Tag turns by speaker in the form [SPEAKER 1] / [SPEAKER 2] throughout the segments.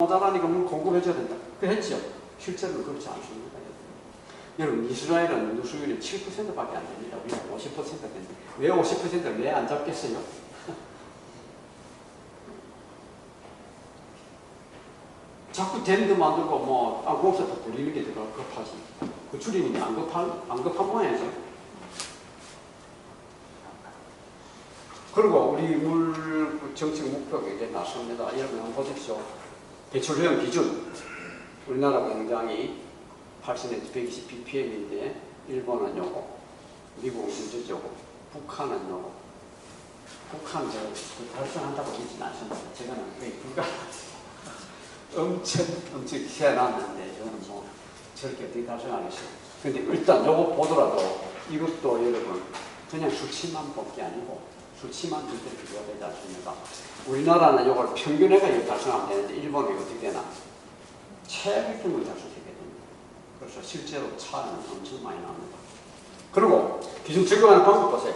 [SPEAKER 1] 모자라니까 뭘 공급해줘야 된다. 그 했죠. 실제로는 그렇지 않습니다. 여러분, 이스라엘은 누수율이 7%밖에 안 됩니다. 우리가 50%가 됩니다. 왜 50%를 왜 안 잡겠어요? 자꾸 댐드 만들고 뭐 땅 공사도 굴리는 게 더 급하지. 그 줄이는 게 안 급한 모양이죠. 그리고 우리 물 정책 목표가 이제 나섭니다. 여러분 한번 보십시오. 배출효용 기준. 우리나라 공장이 80에서 120 ppm인데 일본은 요거, 미국은 저거, 북한은 요거. 북한 달성한다고 믿진 않습니다. 제가는 거의 불가능합니다. 엄청 해놨는데 저는 뭐 저렇게 어떻게 달성하겠어요. 근데 일단 요거 보더라도 이것도 여러분 그냥 수치만 볼 게 아니고 수치만 들때 비교가 되지 않습니까? 우리나라는 요걸 평균해가 달성하면 되는데 일본이 어떻게 되나? 최백평균 달성되게 됩니다. 그래서 실제로 차이는 엄청 많이 납니다. 그리고 기준 적용하는 방법 보세요.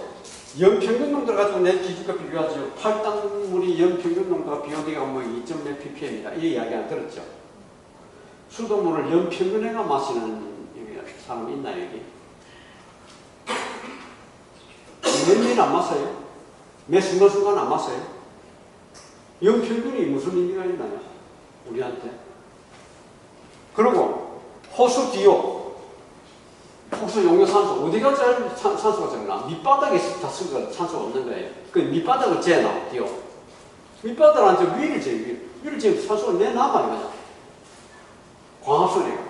[SPEAKER 1] 연평균 농도를 가지고 내 기준과 비교하죠. 팔당물이 연평균 농도가 비교되가 뭐 2.몇 ppm이다. 이 이야기 안 들었죠? 수돗물을 연평균에가 마시는 사람 있나요, 여기? 매일 안 마셔요? 매 순간순간 안 마셔요? 연평균이 무슨 의미가 있나요? 우리한테. 그리고 호수 디오. 호수 용효산소 어디가 제일 산소가 적나? 밑바닥에 산소가 없는 거예요. 그 밑바닥을 재나 디오. 밑바닥은 저 위를 재요. 위를 재면 산소가 내 남아요. 그냥. 광합수래요.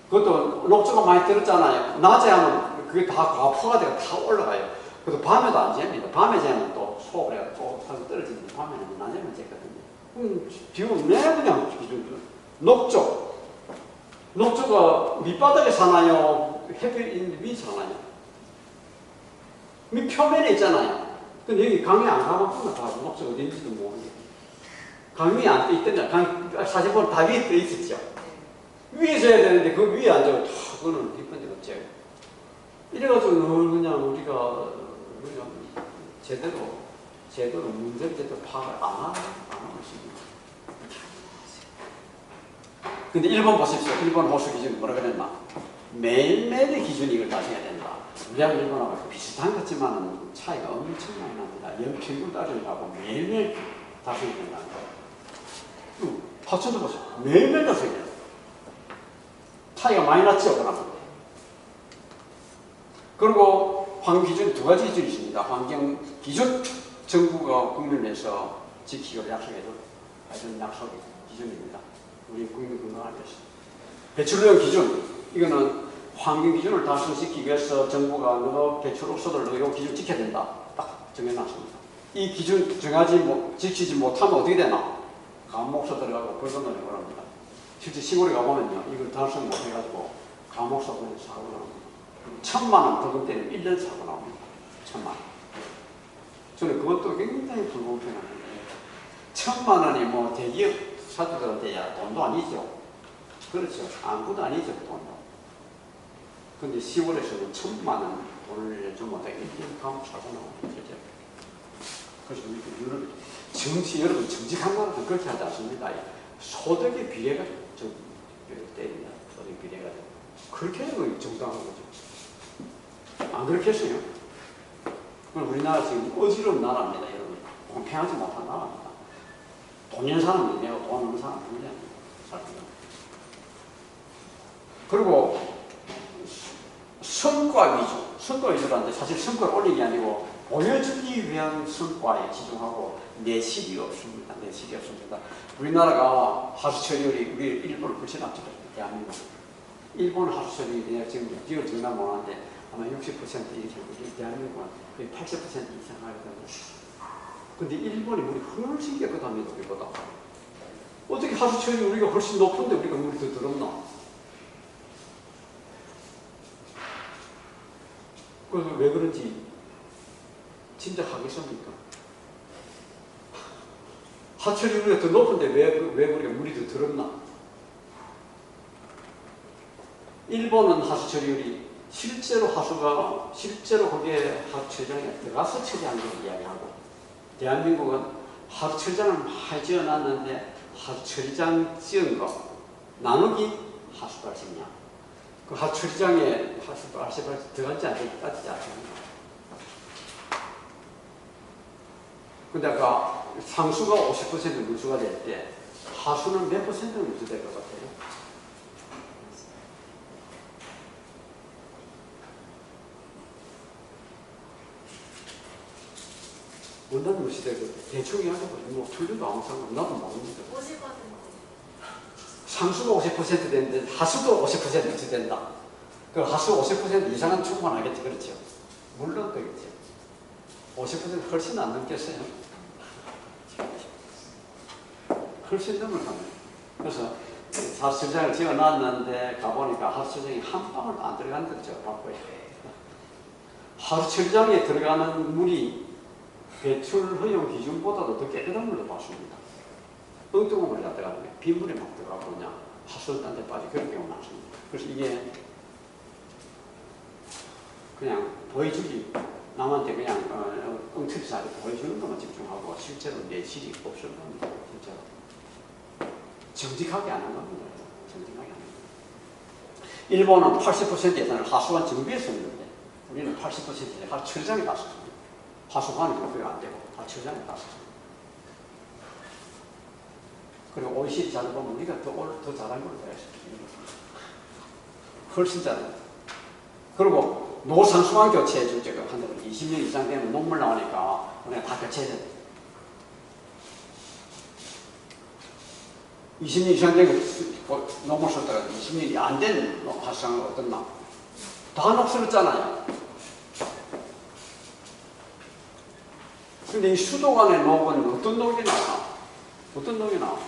[SPEAKER 1] 그것도 녹조가 많이 들었잖아요. 낮에 하면 그게 다 과포가 되고 다 올라가요. 그래도 밤에도 안 잽니다. 밤에 재면 또 소을 해가지고 산소 떨어지는데 밤에는 낮에만 쟀거든요. 비오면 내 그냥 기준 녹조. 녹조가 밑바닥에 사나요? 햇빛 위에 사나요? 밑 표면에 있잖아요. 근데 여기 강에 안 가보면 다 녹조가 어딘지도 모르겠어요. 강 위에 안 떠 있던데, 사실 보면 다 위에 떠 있었죠. 위에 져야 되는데 그 위에 앉아서 그거는 뒷번째 없죠. 이래가지고 늘 그냥 우리가 제대로 문제를 제대로 파악을 안 하고 있습니다. 근데 일본 보십시오. 일본 호수 기준이 뭐라 그랬나? 매일매일의 기준이 이걸 달성해야 된다. 우리하고 일본하고 비슷한 것 같지만 차이가 엄청 많이 납니다. 연평균 따지려고 매일매일 달성해야 된다는 거예요. 하천도 보세요. 매일매일 달성해야 돼요. 차이가 많이 났죠, 그러면. 그리고 환경 기준 두 가지 기준이 있습니다. 환경 기준, 정부가 국민에서 지키기로 약속해준 약속의 기준입니다. 우리 국민 건강을 위해서. 배출량 기준, 이거는 환경 기준을 달성시키기 위해서 정부가 너 배출 없어도 너 이 기준 지켜야 된다. 딱 정해놨습니다. 이 기준 지키지 못하면 어떻게 되나? 감옥서 들어가고 벌금을 내고 합니다. 실제 시골에 가보면요, 이걸 달성 못해가지고 감옥서 그냥 사고 나옵니다. 1000만 원 벌금 때는 1년 사고 나옵니다. 1000만 원. 저는 그것도 굉장히 불공평합니다. 1000만 원이 뭐 대기업 사주들한테야 돈도 아니죠. 그렇죠. 아무것도 아니죠, 그 돈도. 근데 시골에서는 1000만 원 돈을 좀 못하게 1년 감옥 사고 나옵니다. 그래서 여러분 정직한 거는 그렇게 하지 않습니다. 소득의 비례가 때립니다. 소득 비례가 그렇게 하면 정당한 거죠. 안 그렇게 했어요? 그럼 우리나라 지금 어지러운 나라입니다, 여러분. 공평하지 못한 나라입니다. 돈 있는 사람은 내고 돈 없는 사람은 문제입니다. 그리고 성과 위주, 성과 위주라는데 사실 성과를 올리는 게 아니고 보여주기 위한 성과에 지중하고 내실이 없습니다. 내실이 없습니다. 우리나라가 하수처리율이 우리 일본을 훨씬 앞서고 대한민국. 일본 하수처리율이 내가 지금 기억을 정말 못하는데 아마 60% 이렇게 우리 대한민국은 거의 80% 이상 하거든요. 근데 일본이 물이 훨씬 깨끗합니다. 우리보다. 어떻게 하수처리율이 우리가 훨씬 높은데 우리가 물이 더 더럽나? 그래서 왜 그런지 짐작하겠습니까? 하수처리율이 더 높은데 왜 우리가 물이 더 더럽나? 일본은 하수처리율이 실제로 거기에 하수처리장에 들어가서 처리하는 걸 이야기하고, 대한민국은 하수처리장을 많이 지어놨는데 하수처리장 지은 거 나누기 하수발생량. 그 하수처리장에 하수발생 들어간지 안 들어간지 따지지 않습니다. 근데 아까 상수가 50% 누수가 될 때 하수는 몇 퍼센트 누수될 것 같아요? 원단 누수될 것 같아요. 대충 이야기해보죠. 뭐 틀려도 아무 상관 나도 모릅니다.
[SPEAKER 2] 50%.
[SPEAKER 1] 상수가 50% 되는데 하수도 50% 누수된다. 그 하수 50% 이상은 충분하겠죠. 그렇죠? 물론 그렇죠. 50% 훨씬 안 넘겠어요. 훨씬 넘어갑니다. 그래서 하수처장을 지어놨는데 가보니까 하수처장이 한 방울도 안 들어간 거죠. 바꿔요. 하수처장에 들어가는 물이 배출 허용 기준보다도 더 깨끗한 물로 봤습니다. 엉뚱한 물이 다 들어가는 거예요. 빗물에 막 들어가고 그냥 하수 딴 데 빠지 그런 경우가 많습니다. 그래서 이게 그냥 보여주기 남한테 그냥 엉터리사리 보여주는 것만 집중하고 실제로 내실이 없을 겁니다. 진짜로. 정직하게 안 한 겁니다. 정직하게 안 한 겁니다. 일본은 80% 예산을 하수관 정비에 썼는데 우리는 80% 하수처리장에 다 썼습니다. 하수관이 그렇게 안 되고 하수처리장에 다 썼습니다. 그리고 OECD 잘 보면 우리가 더 잘한 걸로 돼요. 훨씬 잘합니다. 그리고 노상수관 교체 정책을 한다고 20년 이상 되면 논문 나오니까 우리가 다 교체해야 돼. 20년 이상 되고 논문 썼다가 20년이 안 된 하수관은 어떻나? 다 녹슬었잖아요. 근데 이 수도관의 녹은 어떤 녹이 나오나? 어떤 녹이 나와?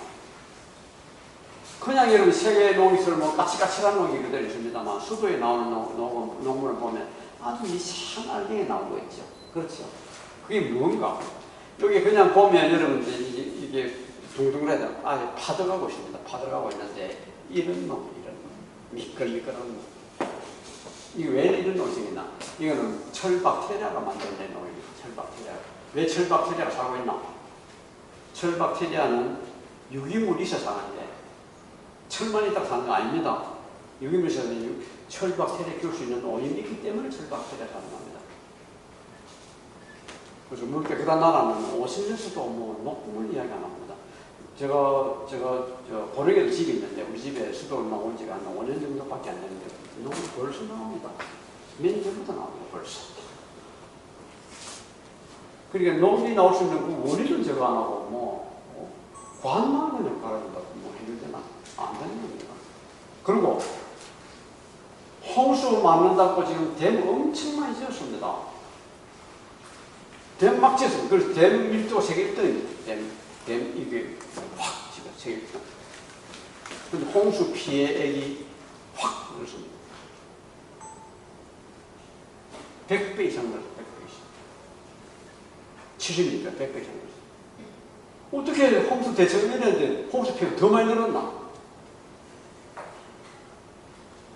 [SPEAKER 1] 그냥 여러분 세계 녹이슬 뭐 까칠까칠한 녹이 그대로 있습니다만 수도에 나오는 녹물을 보면 아주 이상한 알갱이 나오고 있죠. 그렇죠. 그게 뭔가? 여기 그냥 보면 여러분들 이게 둥둥해서 아주 파들어가고 있습니다. 파들어가고 있는데 이런 놈, 미끌미끌한 놈. 이게 왜 이런 놈이 생기나? 이거는 철박테리아가 만들어낸 놈입니다. 철박테리아. 왜 철박테리아가 살고 있나? 철박테리아는 유기물이 있어서 사는데 철만 있다고 사는 거 아닙니다. 유기물에서는 철박테리아 키울 수 있는 오염이 있기 때문에 철박테리아 사는 겁니다. 그래서 물개 그런 나라는 50년서도 뭐 녹물 이야기 안 합니다. 제가 보령에도 집이 있는데 우리 집에 수도를 나온 지가 한 5년 정도밖에 안 됐는데 녹물 벌써 나옵니다. 몇 년 전부터 나옵니다. 벌써. 그러니까 녹이 나올 수 있는 그 원인은 제가 안 하고 뭐 관만 그냥 깔아준다고 뭐 해결되나? 안 되는 겁니다. 그리고 홍수 막는다고 지금 댐 엄청 많이 지었습니다. 댐 막 지었습니다. 그래서 댐 밀도 세계 1등입니다. 댐 이게 확 지금 세계 1등. 근데 홍수 피해액이 확 늘었습니다. 100배 이상 늘었어요. 100배 이상. 70니까 100배 이상 늘었어요. 어떻게 홍수 대책을 했는데 홍수 피해가 더 많이 늘었나?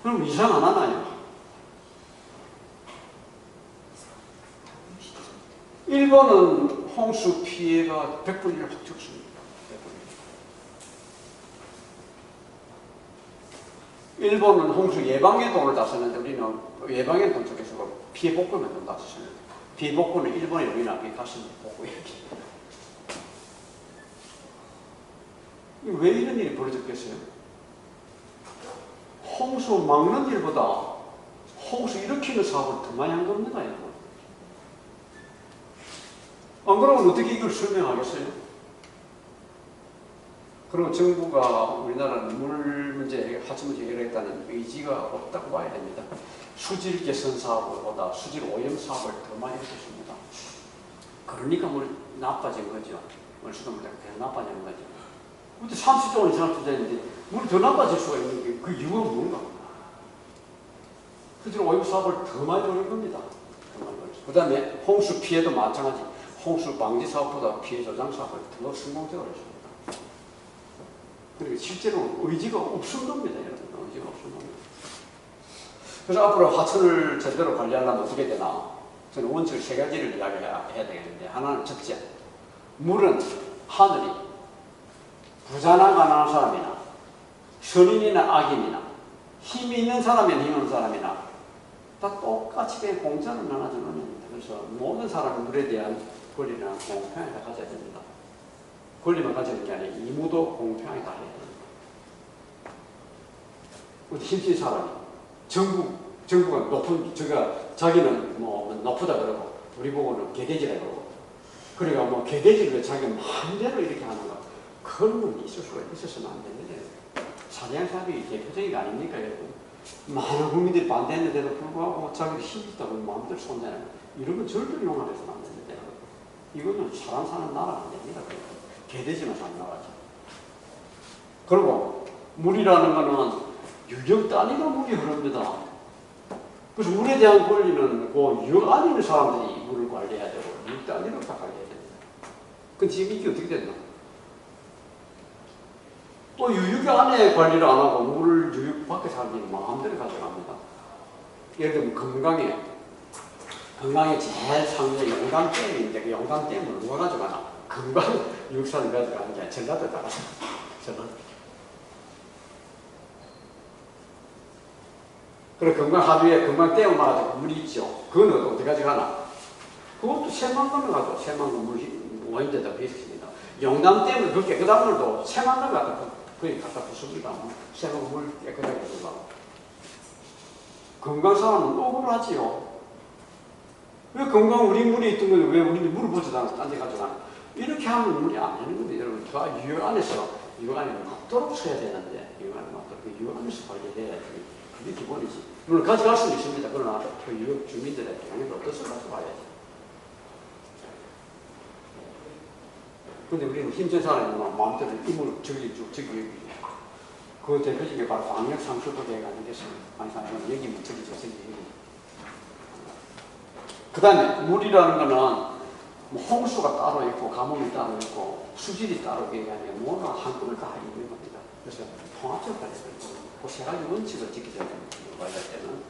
[SPEAKER 1] 그럼 이상 안 하나요? 일본은 홍수 피해가 100분의 1을 확 적습니다. 일본은 홍수 예방에 돈을 다 쓰는데 우리는 예방에 돈 쪽에서 피해 복구에 돈 다 쓰는데 피해 복구는 일본에 우리는 앞에 갔습니다. 복구 얘기. 왜 이런 일이 벌어졌겠어요? 홍수 막는 일보다 홍수 일으키는 사업을 더 많이 한 겁니다, 여러분. 안 그러면 어떻게 이걸 설명하겠어요? 그리고 정부가 우리나라는 물 문제, 하수 문제 해결하겠다는 의지가 없다고 봐야 됩니다. 수질 개선 사업보다 수질 오염 사업을 더 많이 했습니다. 그러니까 물 나빠진 거죠. 물 수도 문제가 더 나빠지는 거죠. 근데 30조 원 이상 투자했는데 물이 더 나빠질 수가 있는 게 그 이유가 뭔가? 수질 오염 사업을 더 많이 돌린 겁니다. 그 다음에 홍수 피해도 마찬가지. 홍수 방지 사업보다 피해 조장 사업을 더 성공적으로 했습니다. 그리고 실제로 의지가 없은 겁니다, 여러분. 의지가 없은 겁니다. 그래서 앞으로 하천을 제대로 관리하려면 어떻게 되나? 저는 원칙 세 가지를 이야기해야 되겠는데, 하나는 첫째, 물은 하늘이 부자나 가난한 사람이나 선인이나 악인이나 힘이 있는 사람이나 힘 없는 사람이나 다 똑같이 그냥 공짜로 나눠주는 겁니다. 그래서 모든 사람이 물에 대한 권리는 공평하게 다 가져야 됩니다. 권리만 가지는 게 아니라 의무도 공평하게 다 해야 됩니다. 힘센 사람이 정부가 높은 자기는 뭐 높다 그러고 우리 보고는 개돼지라 그러고 그러니까 뭐 개돼지를 자기가 마음대로 이렇게 하는 거 그런 건 있어서는 안 되는데 사냥사업이 대표적인 거 아닙니까? 여러분? 많은 국민들이 반대했는데도 불구하고 자기도 힘이 있다고 마음대로 손대는 이런 건 절대로 용납해서는 안 되는데 이거는 사람 사는 나라가 안 됩니다. 개돼지만 사는 나라죠. 그리고 물이라는 거는 유역 단위로 물이 흐릅니다. 그래서 물에 대한 권리는 그 유역 안에 있는 사람들이 물을 관리해야 되고 유역 단위로 다 관리해야 됩니다. 근데 지금 이게 어떻게 됐나? 또 유역 안에 관리를 안 하고 물을 유역 밖에 사람들이 마음대로 가져갑니다. 예를 들면 건강에 제일 상대 영광댐인데 그 영광댐을 누가 가져가나? 건강 유역사를 가져가는 게 전라도에 따라서 전라도. 그리고 건강 하루에 건강 댐을 막아서 물이 있죠. 그건 어떻게 가져가나? 그것도 새만 건 가지고 새만 건 물이 원인데다 비슷합니다. 영남댐을 그렇게 깨끗한 물도 새만 건 갖다 부습니다. 새만 건 물 깨끗하게 들어가고. 건강 사람은 억울하지요. 왜 건강 우리 물이 있던 건데 왜 우리 물을 보지도 딴 데 가져가나? 이렇게 하면 물이 안 되는 건데 여러분 다 유역 안에서 유역 안에 맞도록 써야 되는데 유역 안에 맞도록 그 유역 안에서 관리해야지. 그게 기본이지. 물론 가져갈 수는 있습니다. 그러나 그 유역 주민들의 동의를 어떻게 가져가야지. 근데 우리는 힘센 사람이 마음대로 이물 저기 그 대표적인 게 바로 광역 상수도대회가 아니겠습니까? 많이 사람은 여기 저기 여기. 그 다음에 물이라는 거는 뭐 홍수가 따로 있고 가뭄이 따로 있고 수질이 따로 있는 게 아니라 뭐가 한꺼번에 다 있는 겁니다. 그래서 통합적 관리를 그 세 가지 원칙을 지키자 관리할 때는.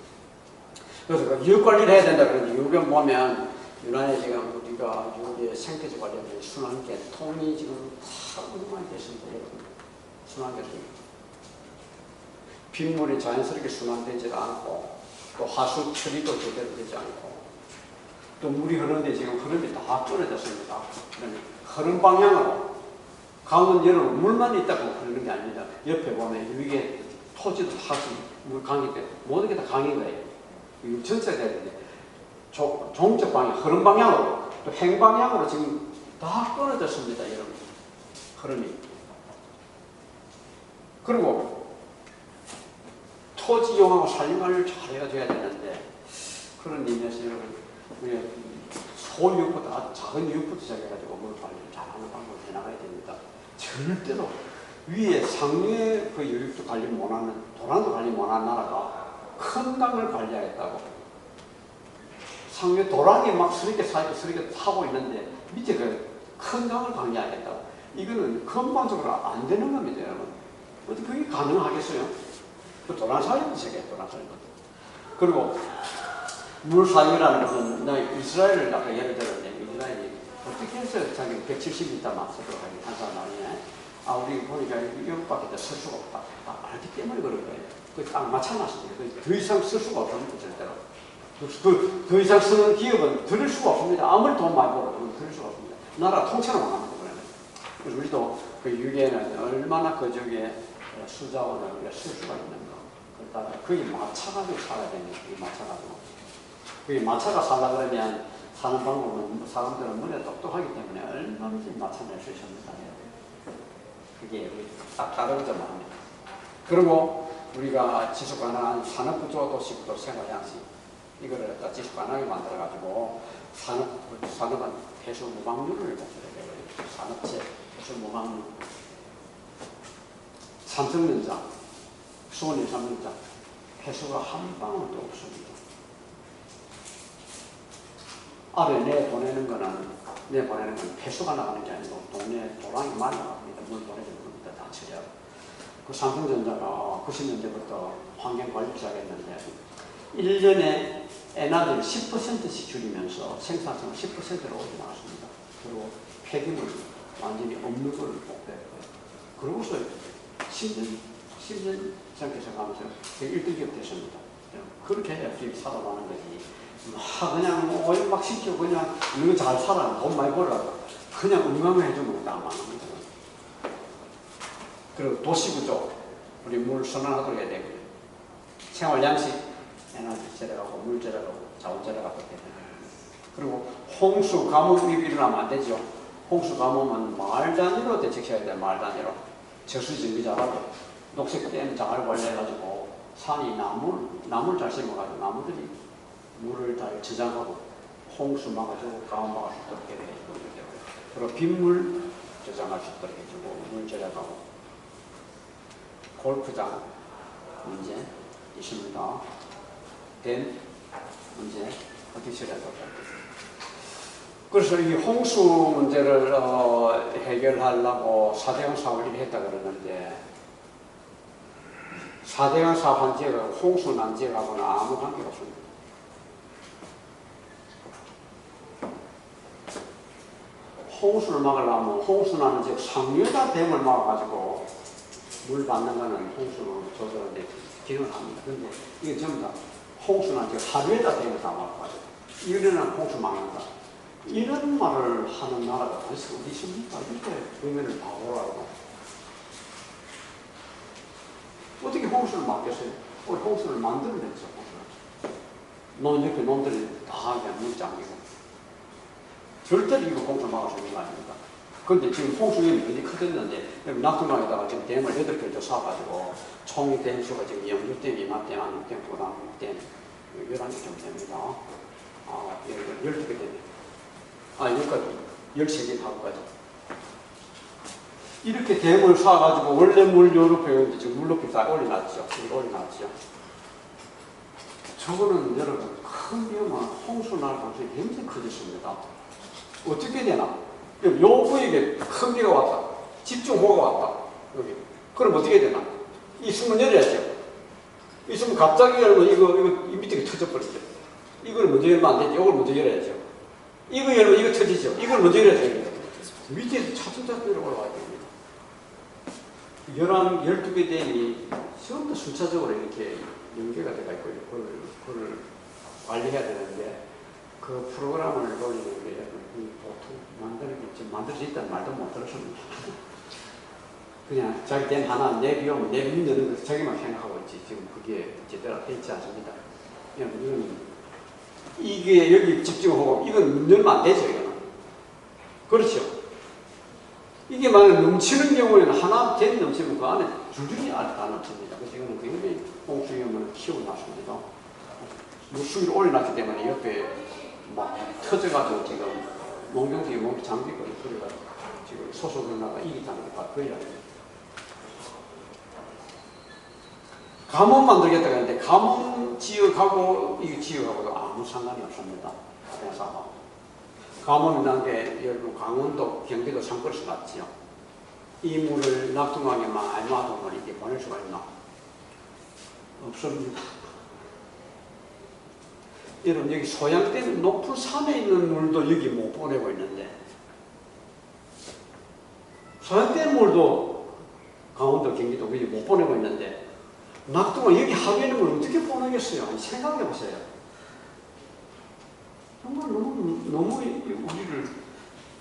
[SPEAKER 1] 그래서 그 유역 관리를 해야 된다 그러는데 유역에 보면 유난히 지금 우리가 유역의 생태적 관련된 순환계 통이 지금 상당히 됐습니다. 여러분. 순환계를 빗물이 자연스럽게 순환되지 않고 또 하수 처리도 제대로 되지 않고 또 물이 흐르는데 지금 흐름이 다 끊어졌습니다. 흐른 방향으로 강은 여러분 물만 있다고 흐르는 게 아닙니다. 옆에 보면 위에 토지도 하수 물강이 때 모든 게 다 강인 거예요. 이 전체가 돼야 되는데 종적 방향, 흐른 방향으로 또 행방향으로 지금 다 끊어졌습니다. 여러분 흐름이. 그리고 토지 이용하고 산림관리를 잘 해줘야 되는데 그런 의미에서 여러분 우리 소유역부터 아주 작은 유역부터 시작해가지고 물 관리를 잘하는 방법을 해나가야 됩니다. 절대로 위에 상류의 그 유역도 관리 못하는 도란도 관리 못하는 나라가 큰 강을 관리하겠다고 상류 도란이 막 스럽게 타고 있는데 밑에 그 큰 강을 관리하겠다고 이거는 근본적으로 안 되는 겁니다. 여러분 어떻게 그게 가능하겠어요? 그 도란 사유부터 시작해 도란 사유부터. 그리고 물 사유라는 것은 나 이스라엘을 아까 예를 들었는데 이스라엘이 어떻게 해서 자기 170m 맞서도록 하게 한 사람 아니냐? 아 우리 보니까 이것밖에 설 수가 없다. 알기 때문에 그런 거예요. 그 딱 맞춰놨습니다. 더 이상 쓸 수가 없습니다. 절대로. 더 이상 쓰는 기업은 들을 수가 없습니다. 아무리 돈 많이 벌어도 들을 수가 없습니다. 나라 통째로 망합니다. 그래서 우리도 그 유기에는 얼마나 그 저기에 수자원을 우리가 쓸 수가 있는 거. 그러다가 거기 맞춰가지고 살아야 되는 거예요. 맞춰가지고. 그게 맞춰가 살라 그러면 사는 방법은 사람들은 머리가 똑똑하기 때문에 얼마든지 맞춰낼 수 있습니다. 그게 딱 다른 점입니다. 그리고 우리가 지속 가능한 산업구조 도시구조 생활양식 이거를 갖다 지속 가능하게 만들어가지고 산업은 폐수 무방률을 갖춰야 되고요. 산업체 폐수 무방률 삼성전자 수원의 삼성전자 폐수가 한 방울도 없습니다. 아래 내보내는 건 폐수가 나가는 게 아니고 동네 도랑이 많이 나갑니다. 물 보내주는 겁니다. 다 처리하고. 그 삼성전자가 90년대부터 환경관리 시작했는데 1년에 에너지를 10%씩 줄이면서 생산성을 10%로 올려나갔습니다. 그리고 폐기물 완전히 없는 걸 목표했고요. 그러고서 10년 생각해서 가면서 1등급 됐습니다. 그렇게 해야 수입 살아가는 거지. 그냥 오일 막 시키고 그냥 이거 잘 살아 돈 많이 벌어 그냥 응강해주면 다 망합니다. 그리고 도시구조 우리 물 선언하도록 해야 되고요. 생활 양식 에너지 절약하고 물 절약하고 자원 절약하고 그리고 홍수 가뭄이 일어나면 안 되죠. 홍수 가뭄은 마을 단위로 대책해야 돼요. 마을 단위로 저수 정비 잘하고 녹색댐 잘 관리해가지고 산이 나무를 잘 심어가지고 나무들이 물을 잘 저장하고 홍수 막아주고 가뭄 막을 수 있도록 해야 되고요. 그리고 빗물 저장할 수 있도록 해주고 물 절약하고 골프장 문제 있습니다. 댐 문제 어떻게 처리하도록 할까요? 그래서 이 홍수 문제를 해결하려고 4대강 사업을 했다 그러는데 4대강 사업한 지역은 홍수 난 지역하고는 아무 관계가 없습니다. 홍수를 막으려면 홍수 나는 지역 상류에다 댐을 막아가지고 물 받는 거는 홍수 조절하는데 기능을 합니다. 그런데 이게 전부 다 홍수 난 지역 하류에다 댐을 다 막아가지고 이거는 홍수 막는다. 이런 말을 하는 나라가 어디 있습니까? 이렇게 국민을 바보라고. 어떻게 홍수를 막겠어요? 우리 홍수를 만들어냈죠. 이렇게 놈들이 다 그냥 물 잠기고. 절대로 이거 홍수 막을 수 있는 거 아닙니까? 그런데 지금 홍수 위험이 굉장히 커졌는데, 여기 낙동강에다가 지금 댐을 8개를 쌓아가지고, 총이 댐 수가 지금 0.6댐, 이만댐, 6댐, 9댐, 11개 정도 됩니다. 12개 됩니다. 여기까지 13개 하고까지. 이렇게 댐을 쌓아가지고 원래 물 요렇게 지금 물 높이 다 올려놨죠. 올려놨죠. 저거는 여러분 큰 위험한 홍수 날 가능성이 굉장히 커졌습니다. 어떻게 되나? 요 구역에 큰 비가 왔다. 집중호우가 왔다. 여기. 그럼 어떻게 되나? 이 숨을 열어야죠. 이 숨을 갑자기 열면 이거 이 밑에 터져버리죠. 이걸 먼저 열면 안 되죠. 이걸 먼저 열어야죠. 이거 열면 이거 터지죠. 이걸 먼저 열어야 됩니다. 밑에 차츰차츰 올라가야 됩니다. 12개 댐이 전부 순차적으로 이렇게 연계가 되어 있고, 그걸 관리해야 되는데, 그 프로그램을 돌리는 게 보통 만들 수 있다는 말도 못 들었습니다. 그냥 자기 댐 하나 내비오면 내비 넣는 거 자기만 생각하고 있지. 지금 그게 제대로 되어 있지 않습니다. 이게 여기 집중하고, 이건 열면 안 되죠, 이거는. 그렇죠. 이게 만약 넘치는 경우에는 하나 댐 넘치면 그 안에 줄줄이 다 넘칩니다. 그래서 이거는 굉장히 홍수 위험을 키워놨습니다. 물수위를 올려놨기 때문에 옆에 막 터져가지고 지금 농경지에 몸이 잠기고 그래가지고 지금 소속연화가 이기 타는 게 바로 그 이야기입니다. 가뭄 만들겠다고 했는데 가뭄 지역하고 이 지역하고도 아무 상관이 없습니다. 그래서 가뭄이 난 게 여러분 강원도, 경기도 산골에서 났지요. 이 물을 낙동강에만 알마동을 이렇게 보낼 수가 있나? 없습니다. 여러분 여기 소양댐 높은 산에 있는 물도 여기 못 보내고 있는데 소양댐 물도 강원도, 경기도 여기 못 보내고 있는데 낙동강 여기 하루에 있는 물 어떻게 보내겠어요? 생각해 보세요. 정말 너무 우리를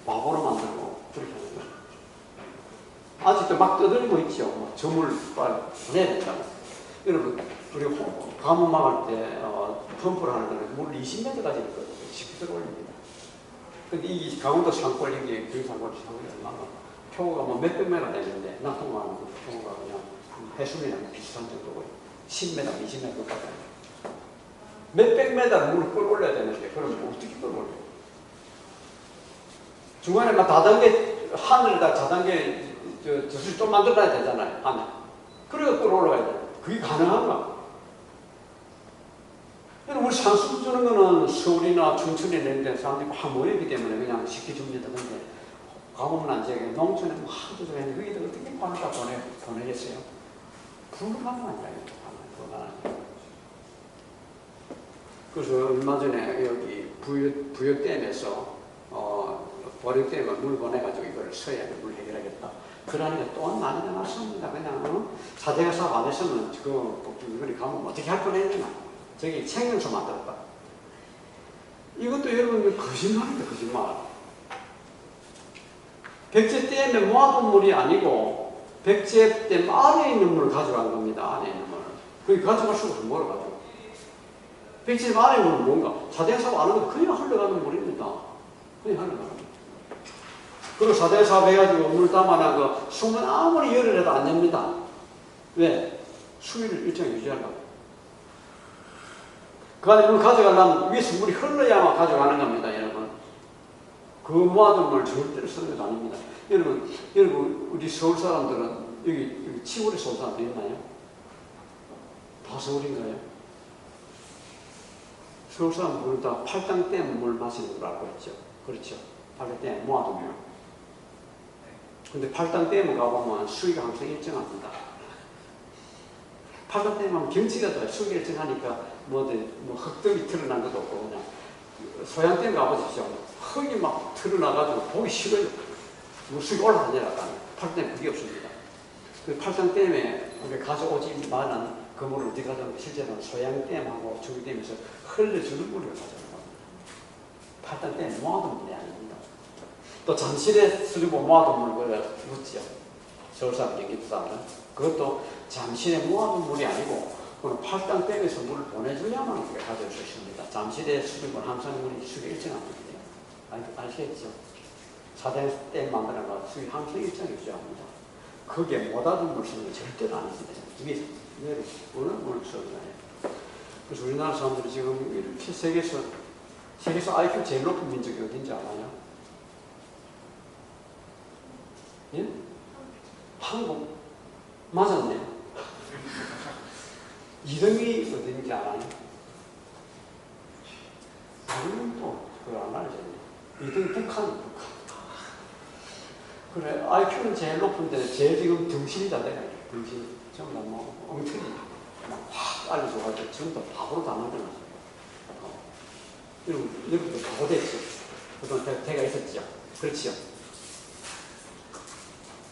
[SPEAKER 1] 바보로 만들고 그렇게 하는 거예요. 아직도 막 떠들고 있죠. 뭐 저물 빨리 보내야 된다고. 여러분, 우리 가뭄 막을 때 펌프를 하는 데는 물 20m까지 있거든요. 쉽게 들어올립니다. 근데 이 강원도 산골, 여기 경상골 산골이 얼마나 표가 뭐 몇백 메가 되는데 낙동강은 표가 그냥 해수면이랑 비슷한 정도고 10m, 20m 가까이. 몇백 메다를 물을 끌어올려야 되는데 그럼 어떻게 끌어올려요? 중간에 막 다단계 하늘에다 다단계 저수 좀 만들어야 되잖아요. 하늘. 그래야 끌어올라가야 돼요. 그게 가능한가? 우리 산수 주는 거는 서울이나 춘천에 있는 데 사람들이 확 모이기 때문에 그냥 쉽게 줍니다. 근데 가보면 안 되게 농촌에 뭐 하도 좋아했는데 거기다 어떻게 바늘다 보내겠어요? 불가능한 이야기입니다. 불가능한. 그래서 얼마 전에 여기 부여댐에서 보령 때문에 물 보내가지고 이걸 서해안에 물 해결하겠다. 그러니까 또 난리가 났습니다. 그냥 사대강 사업 안 했으면 이거리 가면 어떻게 할 뻔했나. 저기 생명수 만들었다. 이것도 여러분 거짓말입니다. 거짓말. 백제댐에 모아둔 물이 아니고 백제댐 아래에 있는 물을 가져간 겁니다. 안에 있는 물을. 그게 가져갈 수가 없어. 뭐를 가지고. 백제댐 아래에 있는 물은 뭔가? 사대강 사업 안 하면 그냥 흘러가는 물입니다. 그냥 흘러가는 물. 그리고 사대강 사업 해가지고 물 담아놔서 숨은 아무리 열을 해도 안 됩니다. 왜? 수위를 일정히 유지하려고. 그 안에 물 가져가려면 위에서 물이 흘러야만 가져가는 겁니다, 여러분. 그 모아둔 물 절대로 쓰는 것도 아닙니다. 여러분, 우리 서울 사람들은 여기 시골에 서울 사람들 있나요? 다 서울인가요? 서울 사람들은 다 팔당댐 물 마시는 걸 알고 있죠. 그렇죠. 팔당댐 모아둔 물. 근데 팔당댐을 가보면 수위가 항상 일정합니다. 팔당댐 하면 경치가 좋아요. 수위가 일정하니까 뭐 흙덩이 틀어난 것도 없고 그냥 소양댐 가보십시오. 흙이 막 틀어나가지고 보기 싫어요. 물수가 올라가 내려가는 팔당댐 그게 없습니다. 그 팔당댐에 가져오지 말은 그 물을 어디 가져오는데 실제로는 소양댐하고 중댐에서 흘려주는 물을 가져오는 겁니다. 팔당댐 모아둔 물이 아닙니다. 또 잠실에 수리보 모아둔 물을 묻죠. 서울사람, 경기도사람은 그것도 잠실에 모아둔 물이 아니고 팔당댐에서 물을 보내주려면 그게 가져올 수 있습니다. 잠실에 수리보는 항상 물이 수가 일정합니다. 아시겠죠? 사대댐 만들어가 수위 항상 일정히 유지합니다. 거기에 못하던 물 쓰는 건 절대로 아닙니다. 이게 어느 물을 쓰는 거예요. 그래서 우리나라 사람들이 지금 이렇게 세계에서 IQ 제일 높은 민족이 어딘지 알아요? 예? 한국? 맞았네요. 2등이 어딘지 알아요? 우리는 또 그걸 안 알죠. 2등 북한. 그래, IQ는 제일 높은데 제일 지금 등신이다 내가 등신. 전부 다 엉터리 확 알려줘가지고 전부 다 바보로 다 만들어놨어요. 여러분도 바보 됐죠. 그동안 대가 있었죠. 그렇죠.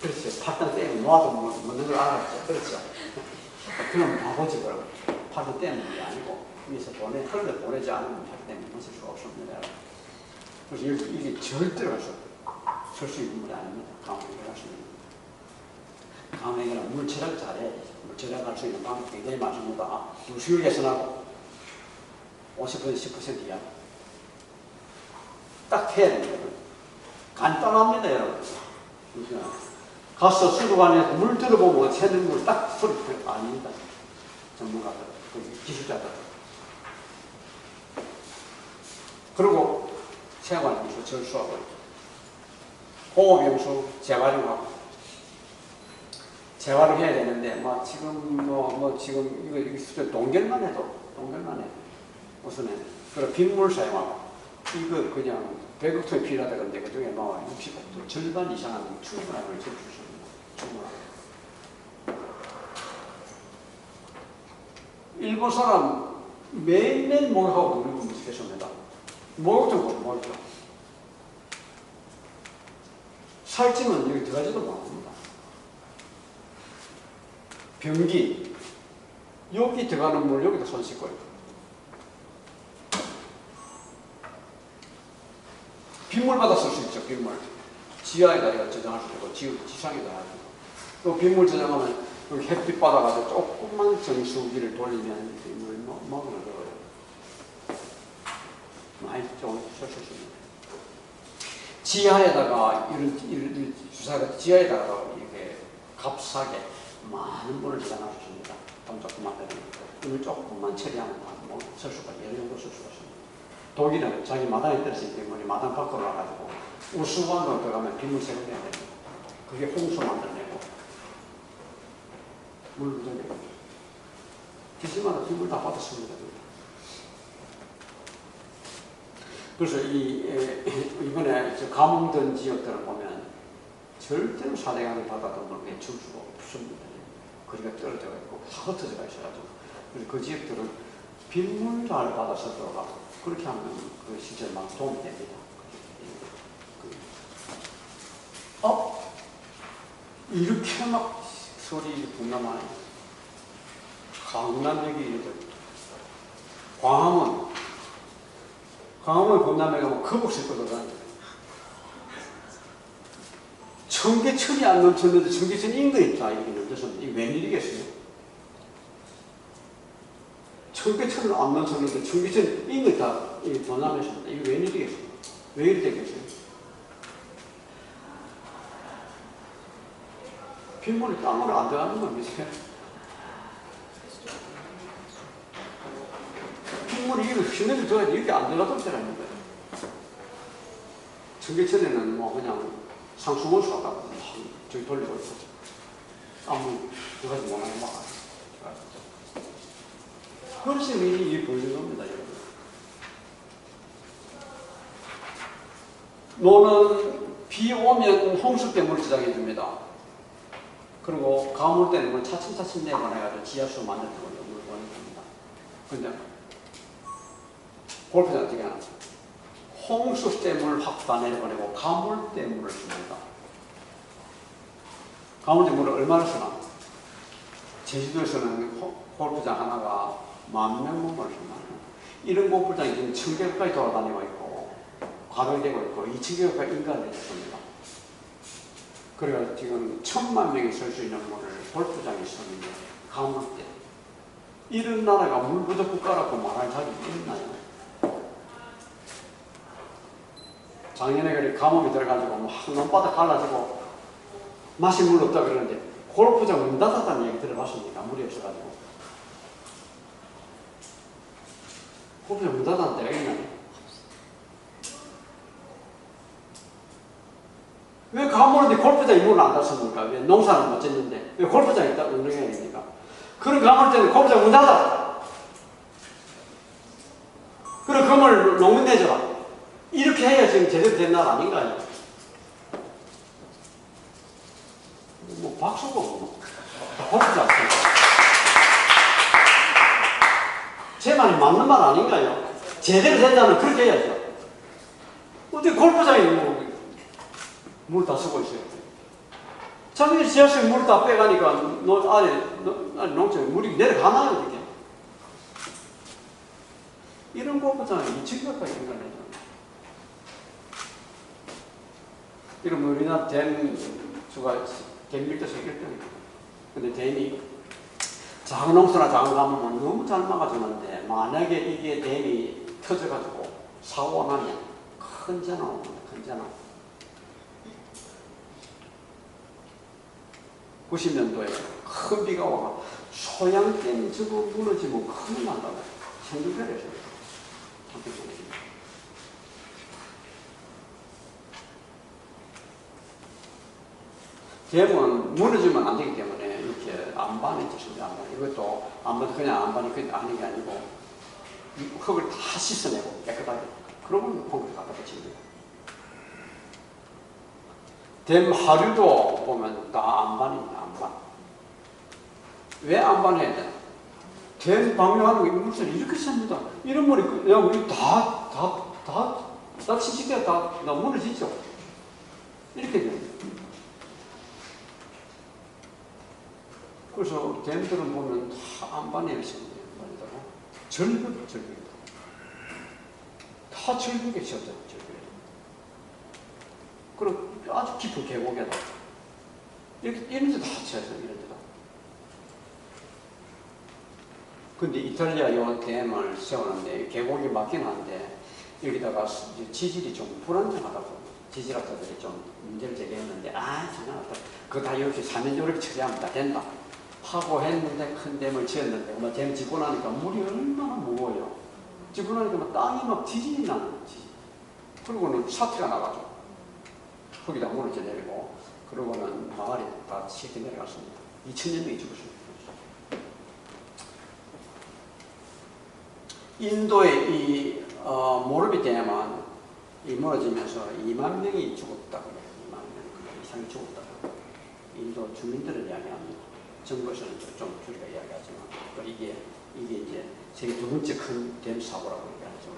[SPEAKER 1] 그렇죠. 팔당댐 모아도 먹는 걸 알았죠. 그렇죠. 그럼 바보지 그럼. 팔당댐이 아니고 위에서 흘러 보내지 않으면 팔당댐이 묻을 수가 없습니다. 그래서 이게 절대로 설 수 있는 물이 아닙니다. 강원도에 갈 수 있는 물. 강원도에는 물 체력을 잘해야지. 물 체력할 수 있는 방법이 굉장히 많습니다. 물 수율 개선하고 50% 10% 이하. 딱 해야 됩니다. 간단합니다, 여러분. 가서 수도관에서 물 들어보면 새는 물 딱 소리 아닙니다. 전문가들, 기술자들. 그리고 생활기술 절수하고 호흡용수 재활용하고 재활용해야 되는데 지금 지금 이거 수도 동결만 해도 우선은 그리고 빗물 사용하고 이거 그냥 100억톤이 필요하다 그런데 그 중에 60억톤 절반 이상은 충분한 걸 줄수 있습니다. 충분하고. 일본 사람 매일매일 목욕하고 놀고 계십니다. 목욕 좀 보고 목욕. 살찌면 여기 들어가지도 못합니다. 변기 여기 들어가는 물 여기다 손 씻고 있고. 빗물 받아 쓸 수 있죠. 빗물 지하에다 저장할 수 있고 지상에다 하고 또 빗물 저장하면 여기 햇빛 받아가지고 조금만 정수기를 돌리면 빗물 먹으면 들어요. 많이 좀 쓸 수 있습니다. 지하에다가 이런 주사가 지하에다가 이렇게 값싸게 많은 물을 저장할 수 있습니다. 돈 조금만 되는 이걸 조금만 처리하면 쓸 수가 여러 정도 쓸 수가 있습니다. 독일은 자기 마당에 떨어진 빗물이 마당 밖으로 나가지고 우수관으로 들어가면 빗물 세분해야 됩니다. 그게 홍수 만들어내고 물 묻어내고 기지마다 빗물 다 받았습니다. 그래서 이번에 감흥된 지역들을 보면 절대로 사대강을 받아도 물 맺힐 수가 없습니다. 거리가 떨어져 있고 흩어져 있어가지고 그래서 그 지역들은 빗물 잘 받아서 들어가고 그렇게 하면 그 실제 막 도움이 됩니다. 이렇게 막 소리 동남아에 강남역이 이렇게 광화문 강남역에 막 거북씩 끌어다니고 청계천이 안 넘쳤는데 청계천이 인근이 다 이렇게 넘쳤는데 이게 웬일이겠어요? 청계천은 안 넘쳤는데 청계천 인근이 다 동남아였습니다. 이게 웬일이겠어요? 왜 이렇게 됐겠어요? 빗물이 땅으로 안 들어가는 겁니다. 빗물이 이렇게 휘내려 들어가야지 이렇게 안 들어가던 때라는 거예요. 청계천에는 뭐 그냥 상수원수 같다고 저기 돌리고 있어. 아무 들어가지 못하는 막. 그래서 이 보이는 겁니다, 여러분. 노는 비 오면 홍수 때문에 지장해 줍니다. 그리고 가물 때는 뭐 차츰차츰 내보내가지고 지하수 만들고 물건을 합니다. 근데 골프장 어떻게 하나? 홍수 때문을 확 다 내보내고 가물 때문을 씁니다. 가물 때문을 얼마나 쓰나? 제주도에서는 골프장 하나가 10,000명 몸을 씁니다. 이런 골프장이 지금 1,000개까지 돌아다니고 있고 가동되고 있고 2,000개까지 인가를 해줬습니다. 그래서 지금 1,000만 명이 쓸 수 있는 물을 골프장에 쓰는데 가물 때 이런 나라가 물 부족 국가라고 말할 자격이 있나요? 작년에 그래 가뭄이 들어가지고 막 논바닥 갈라지고 마실 물 없다 그러는데 골프장 문 닫았다는 얘기 들어봤습니까? 물이 없어가지고 골프장 문 닫았는 데가 있나요? 왜 가물인데 골프장에 문을 안 닫습니까? 왜 농사는 못 짓는데 왜 골프장에 운영해야 됩니까? 그런 가물 때는 골프장 문 닫아. 그럼 그걸 농민 내줘라. 이렇게 해야 지금 제대로 된 나라 아닌가요? 뭐 박수고 뭐 골프장 제 말이 맞는 말 아닌가요? 제대로 된다면 그렇게 해야죠. 어떻게 골프장에 물 다 쓰고 있어요. 자기들 지하수에 물을 다 빼가니까 아래 농촌에 물이 내려가나요? 이렇게. 이런 골프장에 2층까지 인간해요. 이러면 우리나라 댐 수가 댐 밀도수 1등입니다. 근데 댐이 작은 홍수나 작은 가뭄은 너무 잘 막아주는데 만약에 이게 댐이 터져가지고 사고가 나면 큰 재난 옵니다. 큰 재난. 90년도에 큰 비가 와가 소양댐이 저거 무너지면 큰일 난다고 한국별에서 댐은 무너지면 안 되기 때문에 이렇게 안반에 있습니다. 이것도 안반 그냥 안반이 아닌 게 아니고 흙을 다 씻어내고 깨끗하게 그러면 콘크리트 갖다 붙입니다. 댐 하류도 보면 다 안반입니다. 안반. 왜 안반해야 되나? 댐 방류하는 게 물살이 이렇게 셉니다. 이런 물이 그냥 우리 다 씩씩해 다 무너지죠. 이렇게 됩니다. 그래서 댐들은 보면 다 안반에 있습니다. 절벽이다. 다 절벽에 씌었죠. 절벽에. 그리고 아주 깊은 계곡에다 이렇게 이런 데다 합쳐서 이런 데다. 근데 이탈리아 요 댐을 세우는데 계곡이 맞긴 한데 여기다가 지질이 좀 불안정하다고 지질학자들이 좀 문제를 제기했는데 상관없다. 그거 다 여기 사면조력 처리하면 다 된다 하고 했는데 큰 댐을 지었는데 댐 짓고 나니까 물이 얼마나 무거워요. 짓고 나니까 막 땅이 막 지진이 나는 거지. 그리고는 사태가 나가지고 거기다 무너져 내리고 그러고는 마을이 다 쉽게 내려갔습니다. 2,000명이 죽었습니다. 인도의 이 모르비 댐은 이 무너지면서 2만 명이 죽었다고 해요. 2만 명 이상이 죽었다고. 인도 주민들은 이야기합니다. 정부에서는 좀 줄이가 이야기하지만 이게 이제 세계 두 번째 큰 댐 사고라고 얘기하죠.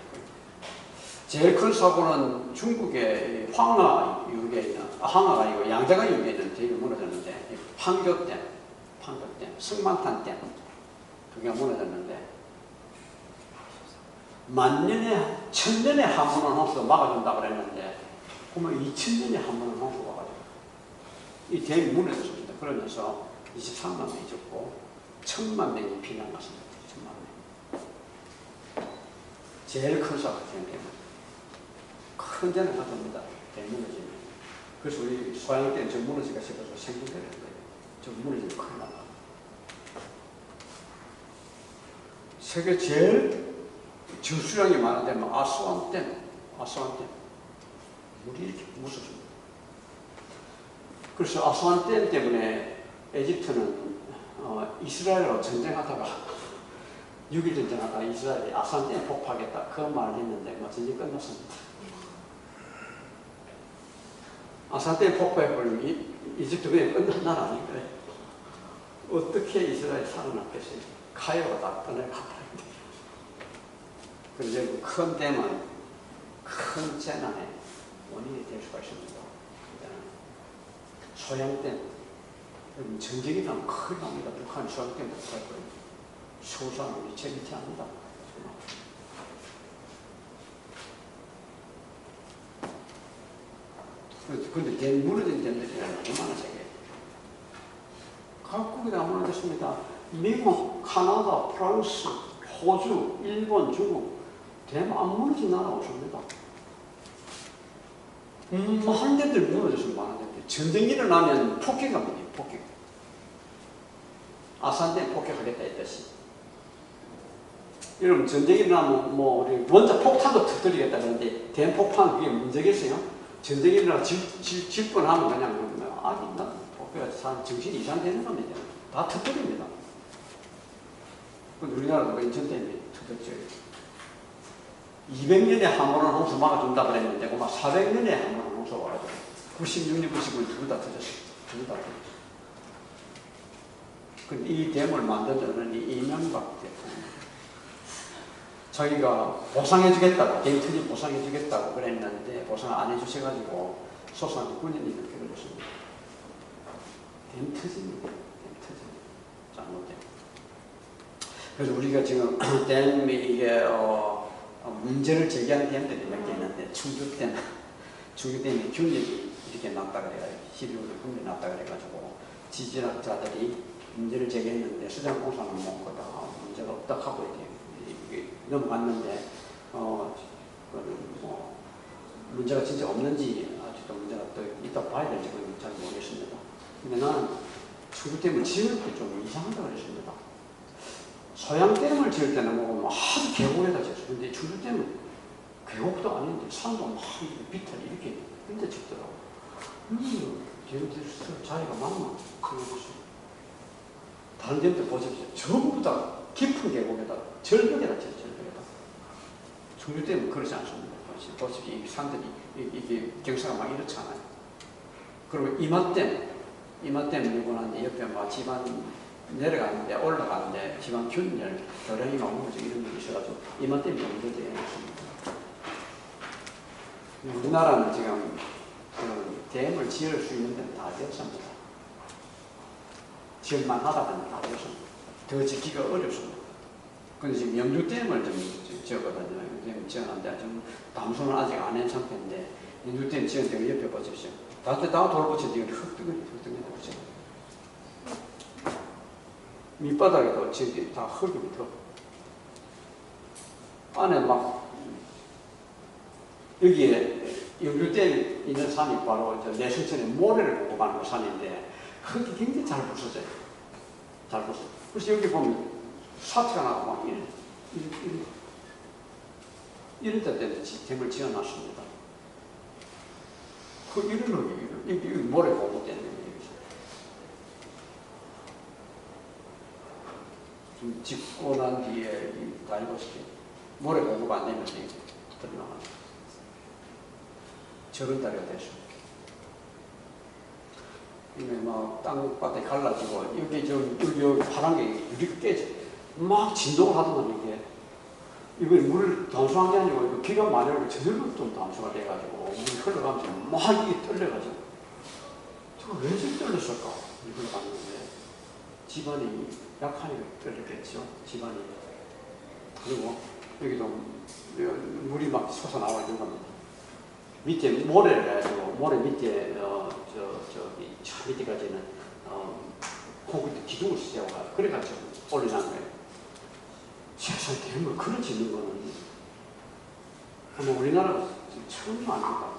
[SPEAKER 1] 제일 큰 사고는 중국의 황하유역에 있는, 황하가 아니고 양자강유역에 있는 댐이 무너졌는데, 판교댐, 승만탄댐, 그게 무너졌는데, 만년에, 천년에 한 번은 홍수 막아준다고 그랬는데, 그러면 2000년에 한 번은 홍수가 와가지고, 이 댐이 무너졌습니다. 그러면서 23만 명이 죽고, 1000만 명이 피난 갔습니다. 1000만 명. 제일 큰 사고가 댐. 큰 데는 가됩니다. 댐 무너지면. 그래서 우리 소양 때는 저 무너지가 싶어서 생존되는 거예요. 저 무너지면 큰일 난다. 세계 제일 저수량이 많은 데는 아스완댐. 물이 이렇게 무섭습니다. 그래서 아스완댐 때문에 에집트는 이스라엘과 전쟁하다가 6.1 전쟁하다가 이스라엘이 아스완댐 폭파하겠다 그 말을 했는데 전쟁 끝났습니다. 아스완댐 폭파해버리면 이집트 그냥 끝난 나라 아닌가요? 어떻게 이스라엘이 살아남겠어요? 카이로가 다 떠나가버립니다. 그래서 큰 댐은 큰 재난의 원인이 될 수가 있습니다. 소양댐, 전쟁이 나면 큰일 납니다. 북한이 소양댐 못할 거예요. 소수한 우리 제 밑에 합니다. 그런데 댐 무너진 댐들이 얼마나 세게. 각국이 다 무너졌습니다. 미국, 카나다, 프랑스, 호주, 일본, 중국, 댐 안 무너진 나라 없습니다. 한 데들 무너졌으면 많은데 전쟁이 일어나면 폭격합니다. 폭격. 아산댐 폭격하겠다 했듯이. 여러분 전쟁이 일어나면 우리 원자 폭탄도 터뜨리겠다 그러는데 댐 폭탄 그게 문제겠어요? 전쟁이 일어나 질 뻔하면 그냥 나 폭격해서 정신이 이상되는 겁니다. 다 터뜨립니다. 우리나라도 인천댐이 터졌죠. 200년에 한 번은 홍수 막아준다 그랬는데, 그만 400년에 한 번은 홍수가 와가지고, 96년, 99년 둘 다 터졌어요. 둘 다 터졌어요. 근데 이 댐을 만든 자는 이명박 대통령. 자기가 보상해주겠다고, 댐 터진 보상해주겠다고 그랬는데, 보상 안 해주셔가지고, 소송한 9년이 넘게 걸렸습니다. 댐 터집니다. 잘못된. 그래서 우리가 지금 댐이 이게, 문제를 제기한 댐들이 몇 개 있는데, 충주댐이 균열이 이렇게 났다 그래가지고, 12월에 균열이 났다 그래가지고, 지질학자들이 문제를 제기했는데, 수장공사는 뭔가 문제가 없다 하고 이렇게 넘어갔는데, 문제가 진짜 없는지, 아직도 문제가 또 있다 봐야 될지 잘 모르겠습니다. 근데 나는 충주댐을 지을 때 좀 이상하다고 그랬습니다. 소양댐을 지을 때는 아주 계곡에다 지었어요. 근데 충주댐은 계곡도 아닌데 산도 막 비탈 이렇게 근데 짓더라고요. 계곡 자리가 많나? 다른 댐들 보십시오. 전부 다 깊은 계곡에다 절벽에다 지었어요. 절벽에다. 충주댐은 그렇지 않습니다. 보십시오. 이 산들이 이게 경사가 막 이렇잖아요. 그리고 이마댐 밀고 나는데 옆에 막 집안 내려가는데 올라가는데 지방 균열, 도량이 나오면서 이런 일이 있어가지고 이맘때문에 문제되어 있습니다. 우리나라는 지금 댐을 지을 수 있는 데는 다 되었습니다. 지을만 하다 보면 다 되었습니다. 더 짓기가 어렵습니다. 그런데 지금 영주댐을 좀 지었거든요. 영주댐 지었는데 좀 담수는 아직 안 한 상태인데 영주댐 지은 데 옆에 보십시오. 다 돌붙인 데 흙덩어리 보죠. 밑바닥에도 지금 다 흙이 묻어. 안에 막, 여기에 영주댐 있는 산이 바로 내성천의 모래를 보고 가는 산인데, 흙이 굉장히 잘 부서져요. 잘 부서져. 그래서 여기 보면 사태가 나고 막 이런 데 댐을 지어놨습니다. 이런 흙이, 여기 모래 보고 때문에. 좀 짓고 난 뒤에 다 입었을 모래 공급 안 되면 들어나가요. 저런 다리가 됐어. 이게 막 땅밭에 갈라지고 여기 파란 게 유리가 깨져. 막 진동을 하더만 이게 이건 물을 담수한 게 아니고 이거 비가 많이 오고 저절로 좀 담수가 돼가지고 물이 흘러가면서 막 이게 떨려가지고 저거 왜 저렇게 떨렸을까? 이걸 봤는데 집안이 약하니까 떨렸겠죠. 집안이. 그리고 여기도 물이 막 솟아나와 있는 겁니다. 밑에 모래를 해가지고 모래 밑에 저기 저 밑에까지는 콘크리트 기둥을 쓰자고 그래가지고 올려놓은 거예요. 세상에 대형을 그런 짓는 거는 아마 우리나라가 처음이 아닌가.